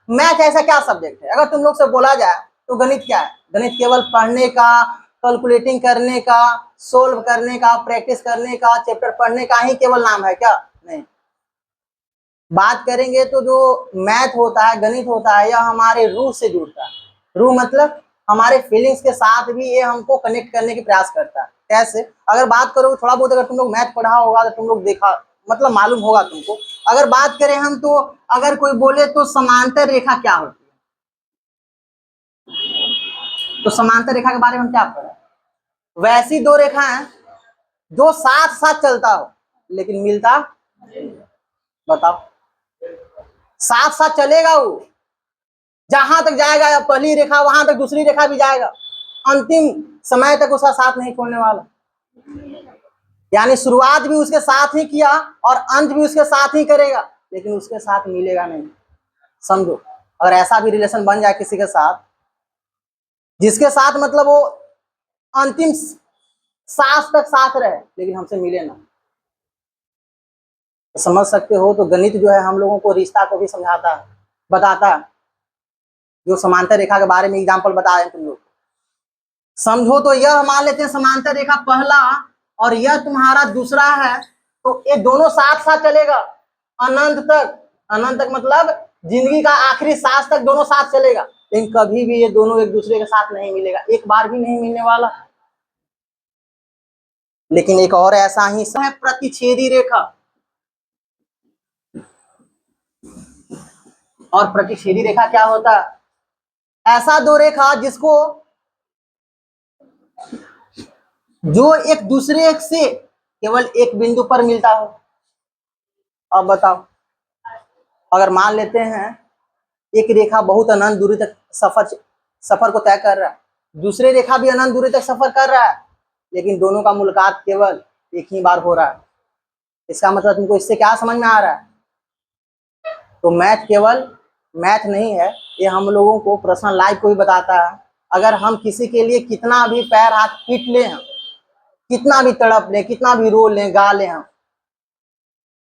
Math ऐसा क्या subject है? अगर तुम लोग से बोला जाए तो गणित क्या है? गणित केवल पढ़ने का, कैलकुलेटिंग करने का, सोल्व करने का, प्रैक्टिस करने का, चैप्टर पढ़ने का ही केवल नाम है क्या? नहीं। बात करेंगे तो जो मैथ होता है, गणित होता है, यह हमारे रूह से जुड़ता है। रूह मतलब हमारे फीलिंग्स के साथ भी ये हमको कनेक्ट करने की प्रयास करता है। कैसे? अगर बात करो थोड़ा बहुत, अगर तुम लोग मैथ पढ़ा होगा तो तुम लोग देखा, मतलब मालूम होगा तुमको। अगर बात करें हम तो, अगर कोई बोले तो समांतर रेखा क्या होती है, तो समांतर रेखा के बारे में हम क्या पढ़े? वैसी दो रेखा है जो साथ साथ चलता हो लेकिन मिलता, बताओ, साथ साथ चलेगा वो, जहां तक जाएगा पहली रेखा वहां तक दूसरी रेखा भी जाएगा, अंतिम समय तक उसका साथ नहीं छोड़ने वाला। यानी शुरुआत भी उसके साथ ही किया और अंत भी उसके साथ ही करेगा, लेकिन उसके साथ मिलेगा नहीं। समझो, अगर ऐसा भी रिलेशन बन जाए किसी के साथ, जिसके साथ मतलब वो अंतिम सांस तक साथ रहे लेकिन हमसे मिले ना, तो समझ सकते हो। तो गणित जो है हम लोगों को रिश्ता को भी समझाता है, बताता है। जो समांतर रेखा के बारे में एग्जाम्पल बता रहे तुम लोग, समझो तो यह मान लेते हैं समांतर रेखा पहला और यह तुम्हारा दूसरा है, तो ये दोनों साथ साथ चलेगा अनंत तक। अनंत तक मतलब जिंदगी का आखिरी सांस तक दोनों साथ चलेगा, लेकिन कभी भी ये दोनों एक दूसरे के साथ नहीं मिलेगा, एक बार भी नहीं मिलने वाला। लेकिन एक और ऐसा ही है प्रतिच्छेदी रेखा। और प्रतिच्छेदी रेखा क्या होता है? ऐसा दो रेखा जिसको, जो एक दूसरे से केवल एक बिंदु पर मिलता हो। अब बताओ, अगर मान लेते हैं एक रेखा बहुत अनंत दूरी तक सफर को तय कर रहा है, दूसरी रेखा भी अनंत दूरी तक सफर कर रहा है, लेकिन दोनों का मुलाकात केवल एक ही बार हो रहा है। इसका मतलब तुमको इससे क्या समझ में आ रहा है? तो मैथ केवल मैथ नहीं है, ये हम लोगों को पर्सनल लाइफ को भी बताता है। अगर हम किसी के लिए कितना भी पैर हाथ पीट लें, हम कितना भी तड़प लें, कितना भी रो लें, गा लें हम,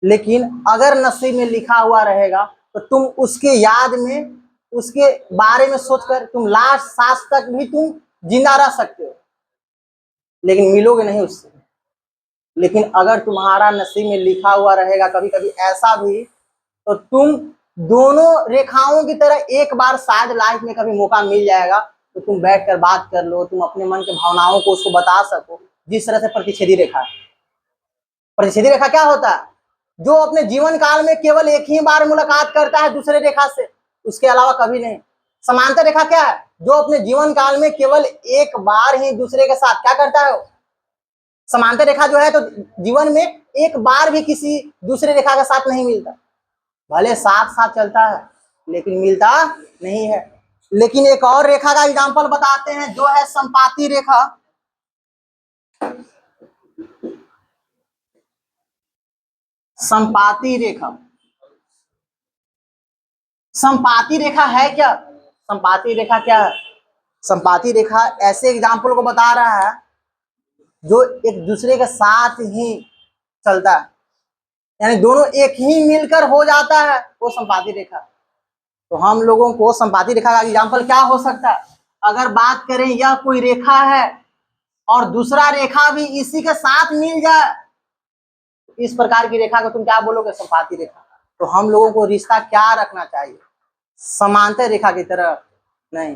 लेकिन अगर नसीब में लिखा हुआ रहेगा तो तुम उसके याद में, उसके बारे में सोचकर तुम लास्ट सांस तक भी तुम जिंदा रह सकते हो, लेकिन मिलोगे नहीं उससे। लेकिन अगर तुम्हारा नसीब में लिखा हुआ रहेगा कभी कभी ऐसा भी, तो तुम दोनों रेखाओं की तरह एक बार शायद लाइफ में कभी मौका मिल जाएगा, तो तुम बैठकर बात कर लो, तुम अपने मन के भावनाओं को उसको बता सको, जिस तरह से प्रतिच्छेदी रेखा है। प्रतिच्छेदी रेखा क्या होता है? जो अपने जीवन काल में केवल एक ही बार मुलाकात करता है दूसरे रेखा से, उसके अलावा कभी नहीं। समांतर रेखा क्या है? जो अपने जीवन काल में केवल एक बार ही दूसरे के साथ क्या करता है। समांतर रेखा जो है तो जीवन में एक बार भी किसी दूसरे रेखा के साथ नहीं मिलता, भले साथ साथ चलता है लेकिन मिलता नहीं है। लेकिन एक और रेखा का एग्जांपल बताते हैं जो है संपाती रेखा। संपाती रेखा, संपाती रेखा है क्या? संपाती रेखा क्या है? संपाती रेखा ऐसे एग्जाम्पल को बता रहा है जो एक दूसरे के साथ ही चलता है, यानी दोनों एक ही मिलकर हो जाता है, वो संपाती रेखा। तो हम लोगों को संपाती रेखा का एग्जाम्पल क्या हो सकता है? अगर बात करें यह कोई रेखा है और दूसरा रेखा भी इसी के साथ मिल जाए, इस प्रकार की रेखा को तुम क्या बोलोगे? संपाती रेखा। तो हम लोगों को रिश्ता क्या रखना चाहिए? समांतर रेखा की तरह नहीं,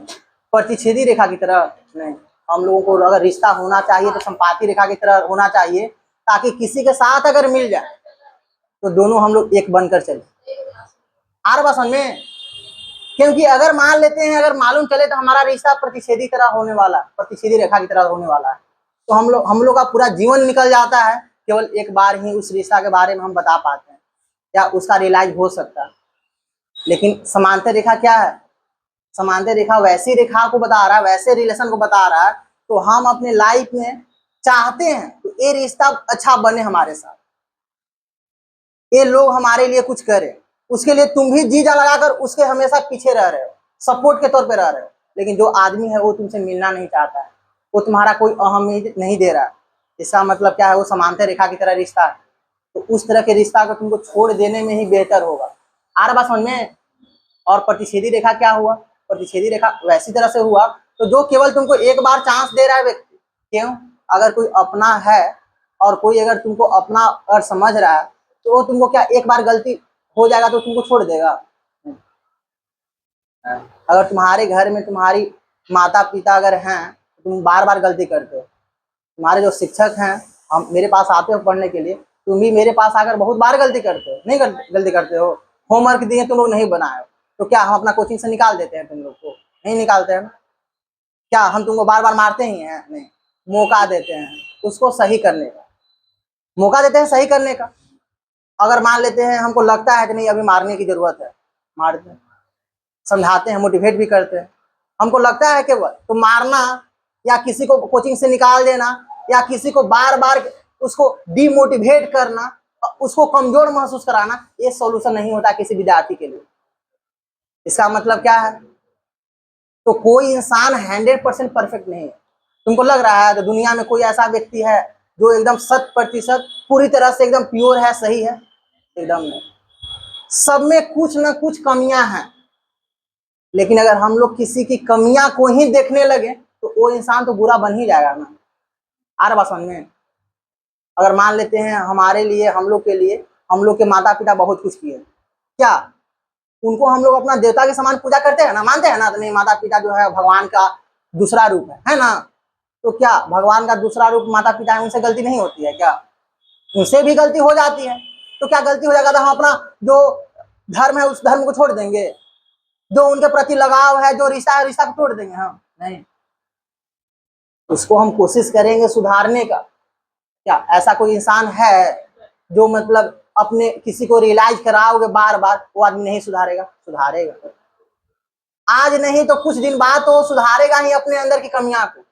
प्रतिच्छेदी रेखा की तरह नहीं। हम लोगों को अगर रिश्ता होना चाहिए तो संपाती रेखा की तरह होना चाहिए, ताकि किसी के साथ अगर मिल जाए तो दोनों हम लोग एक बनकर चले। आ रहा समझ में? क्योंकि अगर मान लेते हैं, अगर मालूम चले तो हमारा रिश्ता प्रतिच्छेदी तरह होने वाला, प्रतिच्छेदी रेखा की तरह होने वाला है, तो हम लोग का पूरा जीवन निकल जाता है, केवल एक बार ही उस रिश्ता के बारे में हम बता पाते हैं या उसका रियलाइज हो सकता है। लेकिन समांतर रेखा क्या है? समांतर रेखा वैसी रेखा को बता रहा है, वैसे रिलेशन को बता रहा है, तो हम अपने लाइफ में चाहते हैं तो ये रिश्ता अच्छा बने हमारे साथ, ये लोग हमारे लिए कुछ करें, उसके लिए तुम भी जी जान लगाकर उसके हमेशा पीछे रह रहे हो, सपोर्ट के तौर पे रह रहे हो। लेकिन जो आदमी है वो तुमसे मिलना नहीं चाहता है, वो तुम्हारा कोई अहमियत नहीं दे रहा है, इसका मतलब क्या है? वो समांतर रेखा की तरह रिश्ता है। तो उस तरह के रिश्ता को तुमको छोड़ देने में ही बेहतर होगा। आ रहा बात समझ में? और प्रतिच्छेदी रेखा क्या हुआ, प्रतिच्छेदी रेखा वैसी तरह से हुआ तो जो केवल तुमको एक बार चांस दे रहा है व्यक्ति। क्यों? अगर कोई अपना है और कोई अगर तुमको अपना अगर समझ रहा है तो वो तुमको क्या एक बार गलती हो जाएगा तो तुमको छोड़ देगा? अगर तुम्हारे घर में तुम्हारी माता पिता अगर हैं, तुम बार बार गलती करते हो, तुम्हारे जो शिक्षक हैं, हम मेरे पास आते हो पढ़ने के लिए, तुम भी मेरे पास आकर बहुत बार गलती करते हो, नहीं गलती करते हो? होमवर्क दिए तुम लोग नहीं बनाए हो तो क्या हम अपना कोचिंग से निकाल देते हैं तुम लोग को? नहीं निकालते हैं। क्या हम तुमको बार बार मारते ही हैं? नहीं, मौका देते हैं उसको सही करने का, मौका देते हैं सही करने का। अगर मान लेते हैं हमको लगता है कि नहीं अभी मारने की जरूरत है, मारते हैं, समझाते हैं, मोटिवेट भी करते हैं। हमको लगता है केवल तो मारना या किसी को कोचिंग से निकाल देना या किसी को बार बार उसको डिमोटिवेट करना, उसको कमजोर महसूस कराना, ये सॉल्यूशन नहीं होता किसी विद्यार्थी के लिए। इसका मतलब क्या है? तो कोई इंसान 100% परफेक्ट नहीं है। तुमको लग रहा है तो दुनिया में कोई ऐसा व्यक्ति है जो एकदम 100% पूरी तरह से एकदम प्योर है, सही है? एकदम नहीं, सब में कुछ ना कुछ कमियां हैं। लेकिन अगर हम लोग किसी की कमियां को ही देखने लगे तो वो इंसान तो बुरा बन ही जाएगा ना। आ रहा बात समझ में? अगर मान लेते हैं हमारे लिए, हम लोग के लिए, हम लोग के माता पिता बहुत कुछ किए, क्या उनको हम लोग अपना देवता के समान पूजा करते हैं ना, मानते हैं ना? तो नहीं, माता पिता जो है भगवान का दूसरा रूप है ना? तो क्या भगवान का दूसरा रूप माता पिता है, उनसे गलती नहीं होती है क्या? उनसे भी गलती हो जाती है। तो क्या गलती हो जाएगा तो हम अपना जो धर्म है उस धर्म को छोड़ देंगे? जो उनके प्रति लगाव है, जो रिश्ता है, रिश्ता को तोड़ देंगे हम? नहीं, उसको हम कोशिश करेंगे सुधारने का। क्या ऐसा कोई इंसान है जो मतलब अपने किसी को रियलाइज कराओगे बार बार वो आदमी नहीं सुधारेगा? सुधारेगा, आज नहीं तो कुछ दिन बाद तो सुधारेगा ही अपने अंदर की कमियां को।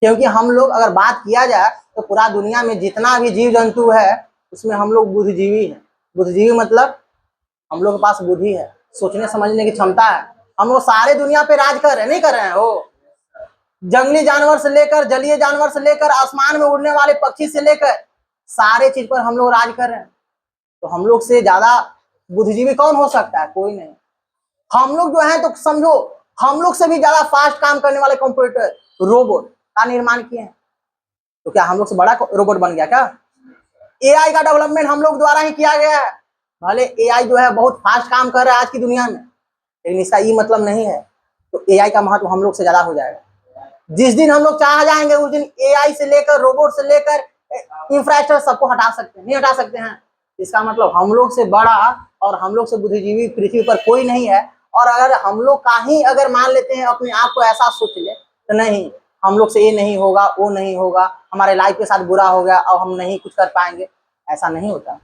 क्योंकि हम लोग अगर बात किया जाए तो पूरा दुनिया में जितना भी जीव जंतु है उसमें हम लोग बुद्धिजीवी हैं। बुद्धिजीवी मतलब हम लोग के पास बुद्धि है, सोचने समझने की क्षमता है। हम लोग सारे दुनिया पे राज कर रहे हैं, नहीं कर रहे हैं? वो जंगली जानवर से लेकर, जलीय जानवर से लेकर, आसमान में उड़ने वाले पक्षी से लेकर सारे चीज पर हम लोग राज कर रहे हैं। तो हम लोग से ज्यादा बुद्धिजीवी कौन हो सकता है? कोई नहीं। हम लोग जो है तो समझो हम लोग से भी ज्यादा फास्ट काम करने वाले कंप्यूटर रोबोट का निर्माण किए हैं। तो क्या हम लोग से बड़ा रोबोट बन गया क्या? एआई का डेवलपमेंट हम लोग द्वारा ही किया गया है। भले एआई जो है बहुत फास्ट काम कर रहा है आज की दुनिया में, लेकिन इसका ये मतलब नहीं है तो एआई का महत्व हम लोग से ज्यादा हो जाएगा। जिस दिन हम लोग चाह जाएंगे उस दिन एआई से लेकर, रोबोट से लेकर, इंफ्रास्ट्रक्चर सबको हटा सकते हैं, नहीं हटा सकते हैं? इसका मतलब हम लोग से बड़ा और हम लोग से बुद्धिजीवी पृथ्वी पर कोई नहीं है। और अगर हम लोग का ही अगर मान लेते हैं अपने आप को ऐसा सोच ले तो नहीं, हम लोग से ये नहीं होगा, वो नहीं होगा, हमारे लाइफ के साथ बुरा हो गया और हम नहीं कुछ कर पाएंगे, ऐसा नहीं होता।